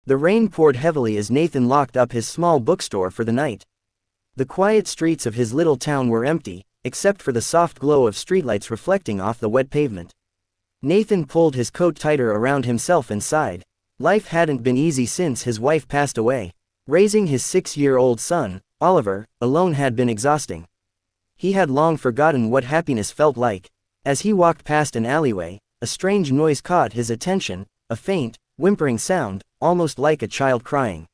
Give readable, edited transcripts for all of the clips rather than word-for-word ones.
The rain poured heavily as Nathan locked up his small bookstore for the night. The quiet streets of his little town were empty, except for the soft glow of streetlights reflecting off the wet pavement. Nathan pulled his coat tighter around himself and sighed. Life hadn't been easy since his wife passed away. Raising his 6-year-old son, Oliver, alone had been exhausting. He had long forgotten what happiness felt like. As he walked past an alleyway, a strange noise caught his attention, a faint, whimpering sound, almost like a child crying.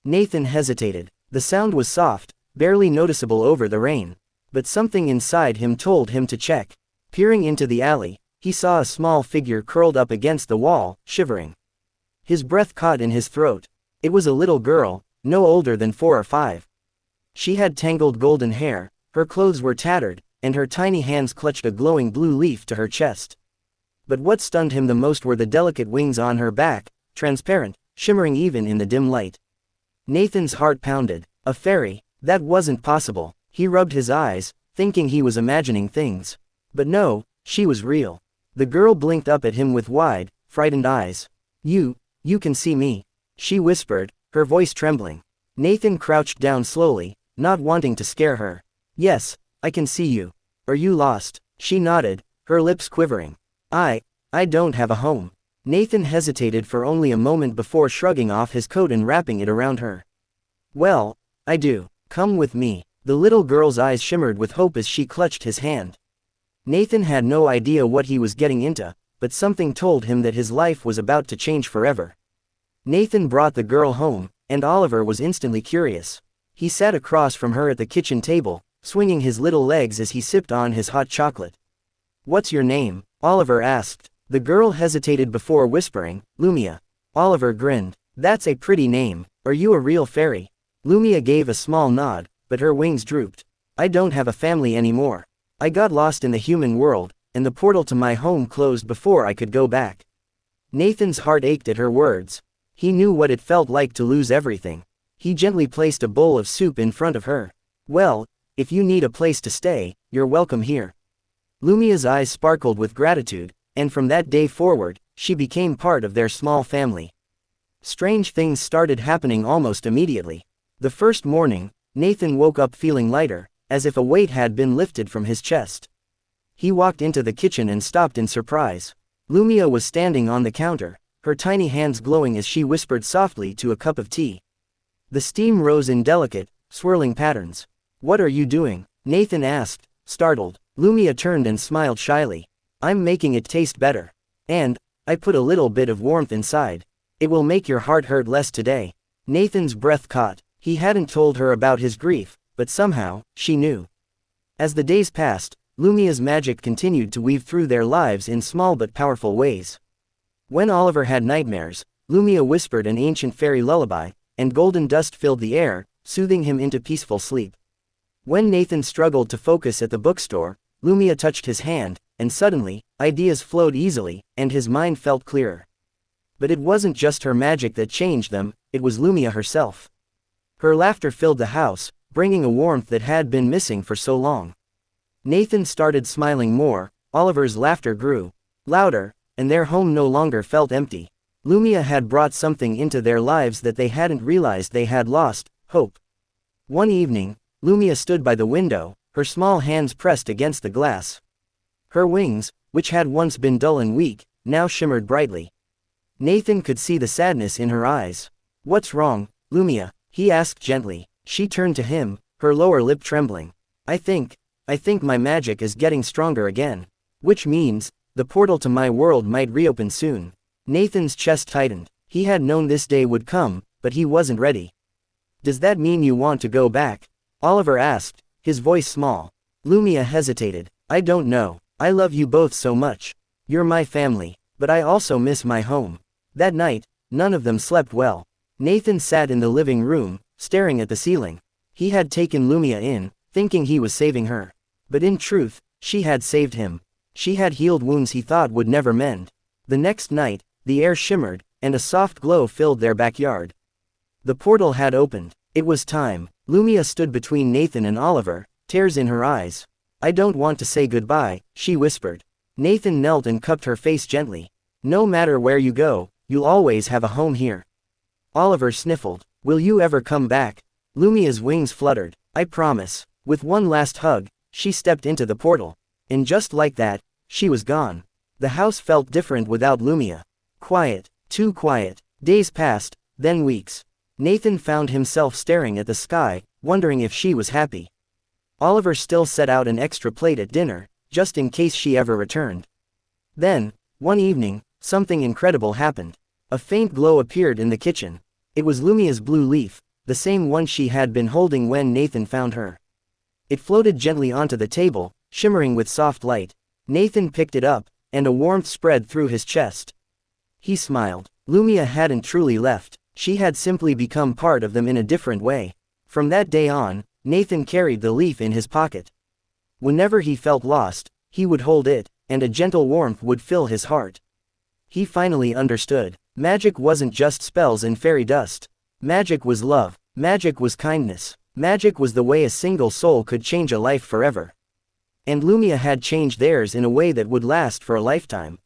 Nathan hesitated. The sound was soft, barely noticeable over the rain. But something inside him told him to check. Peering into the alley, he saw a small figure curled up against the wall, shivering. His breath caught in his throat. It was a little girl, no older than 4 or 5. She had tangled golden hair, her clothes were tattered, and her tiny hands clutched a glowing blue leaf to her chest. But what stunned him the most were the delicate wings on her back, transparent, shimmering even in the dim light. Nathan's heart pounded. A fairy? That wasn't possible. He rubbed his eyes, thinking he was imagining things. But no, she was real. The girl blinked up at him with wide, frightened eyes. You can see me," she whispered, her voice trembling. Nathan crouched down slowly, not wanting to scare her. "Yes, I can see you. Are you lost?" She nodded, her lips quivering. I don't have a home." Nathan hesitated for only a moment before shrugging off his coat and wrapping it around her. "Well, I do. Come with me." The little girl's eyes shimmered with hope as she clutched his hand. Nathan had no idea what he was getting into, but something told him that his life was about to change forever. Nathan brought the girl home, and Oliver was instantly curious. He sat across from her at the kitchen table, swinging his little legs as he sipped on his hot chocolate. "What's your name?" Oliver asked. The girl hesitated before whispering, "Lumia." Oliver grinned. "That's a pretty name. Are you a real fairy?" Lumia gave a small nod, but her wings drooped. "I don't have a family anymore. I got lost in the human world, and the portal to my home closed before I could go back." Nathan's heart ached at her words. He knew what it felt like to lose everything. He gently placed a bowl of soup in front of her. "Well, if you need a place to stay, you're welcome here." Lumia's eyes sparkled with gratitude, and from that day forward, she became part of their small family. Strange things started happening almost immediately. The first morning, Nathan woke up feeling lighter, as if a weight had been lifted from his chest. He walked into the kitchen and stopped in surprise. Lumia was standing on the counter, her tiny hands glowing as she whispered softly to a cup of tea. The steam rose in delicate, swirling patterns. "What are you doing?" Nathan asked, startled. Lumia turned and smiled shyly. "I'm making it taste better. And I put a little bit of warmth inside. It will make your heart hurt less today." Nathan's breath caught. He hadn't told her about his grief, but somehow, she knew. As the days passed, Lumia's magic continued to weave through their lives in small but powerful ways. When Oliver had nightmares, Lumia whispered an ancient fairy lullaby, and golden dust filled the air, soothing him into peaceful sleep. When Nathan struggled to focus at the bookstore, Lumia touched his hand, and suddenly, ideas flowed easily, and his mind felt clearer. But it wasn't just her magic that changed them, it was Lumia herself. Her laughter filled the house, bringing a warmth that had been missing for so long. Nathan started smiling more, Oliver's laughter grew louder, and their home no longer felt empty. Lumia had brought something into their lives that they hadn't realized they had lost: hope. One evening, Lumia stood by the window, her small hands pressed against the glass. Her wings, which had once been dull and weak, now shimmered brightly. Nathan could see the sadness in her eyes. "What's wrong, Lumia?" he asked gently. She turned to him, her lower lip trembling. I think my magic is getting stronger again. Which means, the portal to my world might reopen soon." Nathan's chest tightened. He had known this day would come, but he wasn't ready. "Does that mean you want to go back?" Oliver asked, his voice small. Lumia hesitated. "I don't know. I love you both so much. You're my family, but I also miss my home." That night, none of them slept well. Nathan sat in the living room, staring at the ceiling. He had taken Lumia in, thinking he was saving her. But in truth, she had saved him. She had healed wounds he thought would never mend. The next night, the air shimmered, and a soft glow filled their backyard. The portal had opened. It was time. Lumia stood between Nathan and Oliver, tears in her eyes. "I don't want to say goodbye," she whispered. Nathan knelt and cupped her face gently. "No matter where you go, you'll always have a home here." Oliver sniffled. Will you ever come back? Lumia's wings fluttered. I promise. With one last hug, she stepped into the portal. And just like that, she was gone. The house felt different without Lumia. Quiet, too quiet. Days passed, then weeks. Nathan found himself staring at the sky, wondering if she was happy. Oliver still set out an extra plate at dinner, just in case she ever returned. Then, one evening, something incredible happened. A faint glow appeared in the kitchen. It was Lumia's blue leaf, the same one she had been holding when Nathan found her. It floated gently onto the table, shimmering with soft light. Nathan picked it up, and a warmth spread through his chest. He smiled. Lumia hadn't truly left, she had simply become part of them in a different way. From that day on, Nathan carried the leaf in his pocket. Whenever he felt lost, he would hold it, and a gentle warmth would fill his heart. He finally understood. Magic wasn't just spells and fairy dust. Magic was love. Magic was kindness. Magic was the way a single soul could change a life forever. And Lumia had changed theirs in a way that would last for a lifetime.